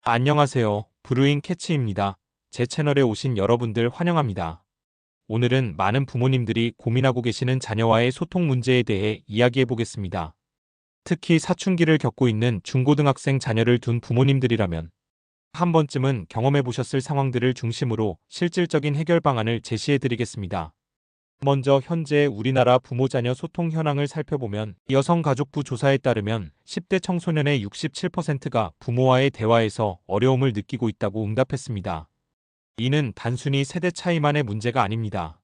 안녕하세요. 브루잉 캐치입니다. 제 채널에 오신 여러분들 환영합니다. 오늘은 많은 부모님들이 고민하고 계시는 자녀와의 소통 문제에 대해 이야기해 보겠습니다. 특히 사춘기를 겪고 있는 중고등학생 자녀를 둔 부모님들이라면 한 번쯤은 경험해 보셨을 상황들을 중심으로 실질적인 해결 방안을 제시해 드리겠습니다. 먼저 현재 우리나라 부모-자녀 소통 현황을 살펴보면 여성가족부 조사에 따르면 10대 청소년의 67%가 부모와의 대화에서 어려움을 느끼고 있다고 응답했습니다. 이는 단순히 세대 차이만의 문제가 아닙니다.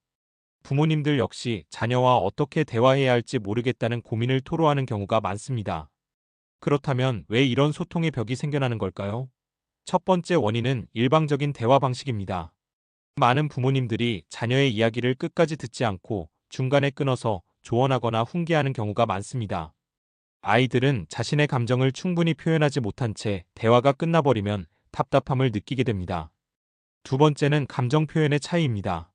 부모님들 역시 자녀와 어떻게 대화해야 할지 모르겠다는 고민을 토로하는 경우가 많습니다. 그렇다면 왜 이런 소통의 벽이 생겨나는 걸까요? 첫 번째 원인은 일방적인 대화 방식입니다. 많은 부모님들이 자녀의 이야기를 끝까지 듣지 않고 중간에 끊어서 조언하거나 훈계하는 경우가 많습니다. 아이들은 자신의 감정을 충분히 표현하지 못한 채 대화가 끝나버리면 답답함을 느끼게 됩니다. 두 번째는 감정 표현의 차이입니다.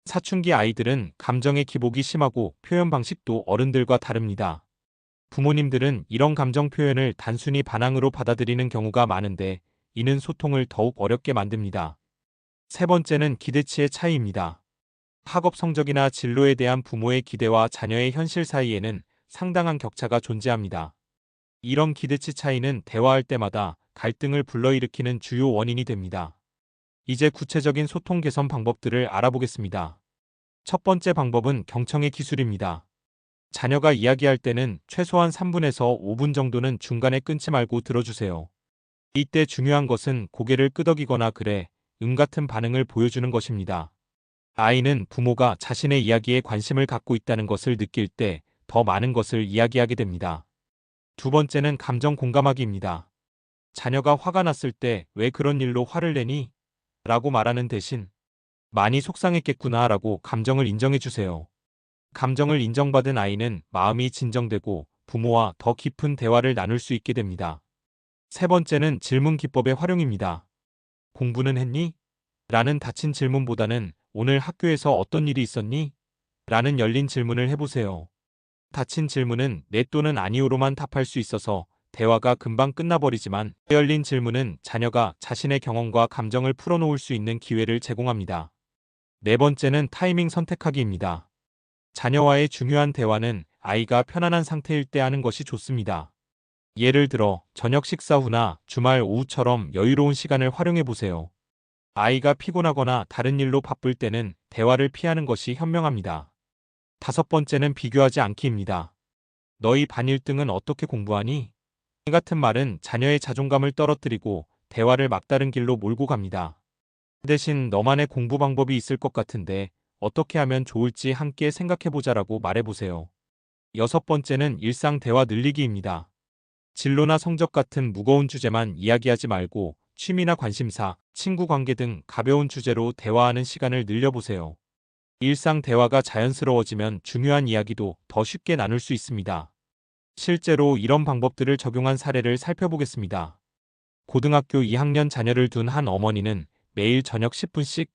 사춘기 아이들은 감정의 기복이 심하고 표현 방식도 어른들과 다릅니다. 부모님들은 이런 감정 표현을 단순히 반항으로 받아들이는 경우가 많은데 이는 소통을 더욱 어렵게 만듭니다. 세 번째는 기대치의 차이입니다. 학업 성적이나 진로에 대한 부모의 기대와 자녀의 현실 사이에는 상당한 격차가 존재합니다. 이런 기대치 차이는 대화할 때마다 갈등을 불러일으키는 주요 원인이 됩니다. 이제 구체적인 소통 개선 방법들을 알아보겠습니다. 첫 번째 방법은 경청의 기술입니다. 자녀가 이야기할 때는 최소한 3분에서 5분 정도는 중간에 끊지 말고 들어주세요. 이때 중요한 것은 고개를 끄덕이거나 그래, 같은 반응을 보여주는 것입니다. 아이는 부모가 자신의 이야기에 관심을 갖고 있다는 것을 느낄 때 더 많은 것을 이야기하게 됩니다. 두 번째는 감정 공감하기입니다. 자녀가 화가 났을 때 왜 그런 일로 화를 내니? 라고 말하는 대신 많이 속상했겠구나 라고 감정을 인정해 주세요. 감정을 인정받은 아이는 마음이 진정되고 부모와 더 깊은 대화를 나눌 수 있게 됩니다. 세 번째는 질문 기법의 활용입니다. 공부는 했니? 라는 닫힌 질문보다는 오늘 학교에서 어떤 일이 있었니? 라는 열린 질문을 해보세요. 닫힌 질문은 네 또는 아니오로만 답할 수 있어서 대화가 금방 끝나버리지만 열린 질문은 자녀가 자신의 경험과 감정을 풀어놓을 수 있는 기회를 제공합니다. 네 번째는 타이밍 선택하기입니다. 자녀와의 중요한 대화는 아이가 편안한 상태일 때 하는 것이 좋습니다. 예를 들어 저녁 식사 후나 주말 오후처럼 여유로운 시간을 활용해 보세요. 아이가 피곤하거나 다른 일로 바쁠 때는 대화를 피하는 것이 현명합니다. 다섯 번째는 비교하지 않기입니다. 너희 반 1등은 어떻게 공부하니? 이 같은 말은 자녀의 자존감을 떨어뜨리고 대화를 막다른 길로 몰고 갑니다. 대신 너만의 공부 방법이 있을 것 같은데 어떻게 하면 좋을지 함께 생각해보자라고 말해보세요. 여섯 번째는 일상 대화 늘리기입니다. 진로나 성적 같은 무거운 주제만 이야기하지 말고 취미나 관심사, 친구 관계 등 가벼운 주제로 대화하는 시간을 늘려보세요. 일상 대화가 자연스러워지면 중요한 이야기도 더 쉽게 나눌 수 있습니다. 실제로 이런 방법들을 적용한 사례를 살펴보겠습니다. 고등학교 2학년 자녀를 둔 한 어머니는 매일 저녁 10분씩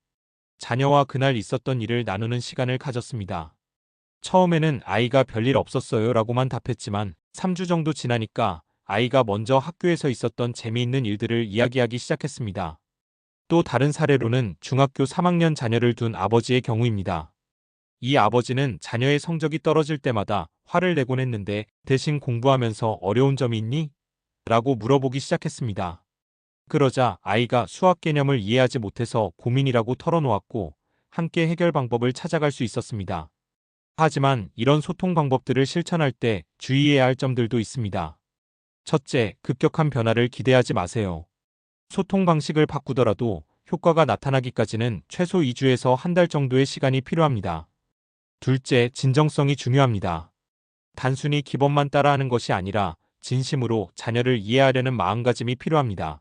자녀와 그날 있었던 일을 나누는 시간을 가졌습니다. 처음에는 아이가 별일 없었어요 라고만 답했지만 3주 정도 지나니까 아이가 먼저 학교에서 있었던 재미있는 일들을 이야기하기 시작했습니다. 또 다른 사례로는 중학교 3학년 자녀를 둔 아버지의 경우입니다. 이 아버지는 자녀의 성적이 떨어질 때마다 화를 내곤 했는데 대신 공부하면서 어려운 점이 있니? 라고 물어보기 시작했습니다. 그러자 아이가 수학 개념을 이해하지 못해서 고민이라고 털어놓았고 함께 해결 방법을 찾아갈 수 있었습니다. 하지만 이런 소통 방법들을 실천할 때 주의해야 할 점들도 있습니다. 첫째, 급격한 변화를 기대하지 마세요. 소통 방식을 바꾸더라도 효과가 나타나기까지는 최소 2주에서 한 달 정도의 시간이 필요합니다. 둘째, 진정성이 중요합니다. 단순히 기본만 따라하는 것이 아니라 진심으로 자녀를 이해하려는 마음가짐이 필요합니다.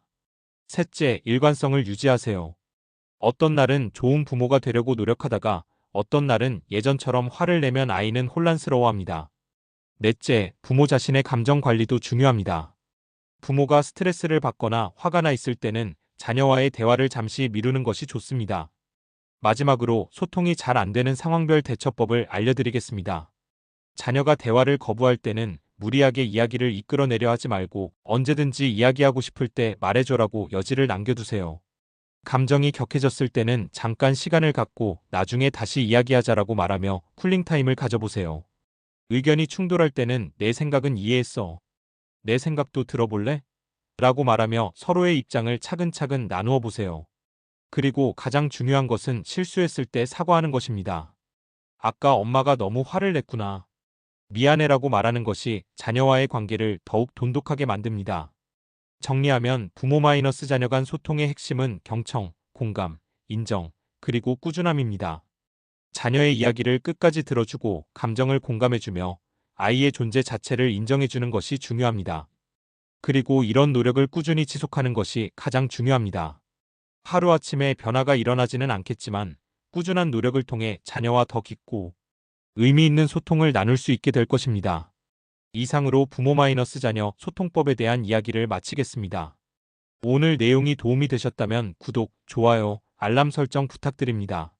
셋째, 일관성을 유지하세요. 어떤 날은 좋은 부모가 되려고 노력하다가 어떤 날은 예전처럼 화를 내면 아이는 혼란스러워합니다. 넷째, 부모 자신의 감정 관리도 중요합니다. 부모가 스트레스를 받거나 화가 나 있을 때는 자녀와의 대화를 잠시 미루는 것이 좋습니다. 마지막으로 소통이 잘 안 되는 상황별 대처법을 알려드리겠습니다. 자녀가 대화를 거부할 때는 무리하게 이야기를 이끌어내려 하지 말고 언제든지 이야기하고 싶을 때 말해줘라고 여지를 남겨두세요. 감정이 격해졌을 때는 잠깐 시간을 갖고 나중에 다시 이야기하자라고 말하며 쿨링타임을 가져보세요. 의견이 충돌할 때는 내 생각은 이해했어. 내 생각도 들어볼래? 라고 말하며 서로의 입장을 차근차근 나누어 보세요. 그리고 가장 중요한 것은 실수했을 때 사과하는 것입니다. 아까 엄마가 너무 화를 냈구나. 미안해라고 말하는 것이 자녀와의 관계를 더욱 돈독하게 만듭니다. 정리하면 부모 마이너스 자녀 간 소통의 핵심은 경청, 공감, 인정, 그리고 꾸준함입니다. 자녀의 이야기를 끝까지 들어주고 감정을 공감해주며 아이의 존재 자체를 인정해주는 것이 중요합니다. 그리고 이런 노력을 꾸준히 지속하는 것이 가장 중요합니다. 하루아침에 변화가 일어나지는 않겠지만 꾸준한 노력을 통해 자녀와 더 깊고 의미 있는 소통을 나눌 수 있게 될 것입니다. 이상으로 부모 마이너스 자녀 소통법에 대한 이야기를 마치겠습니다. 오늘 내용이 도움이 되셨다면 구독, 좋아요, 알람 설정 부탁드립니다.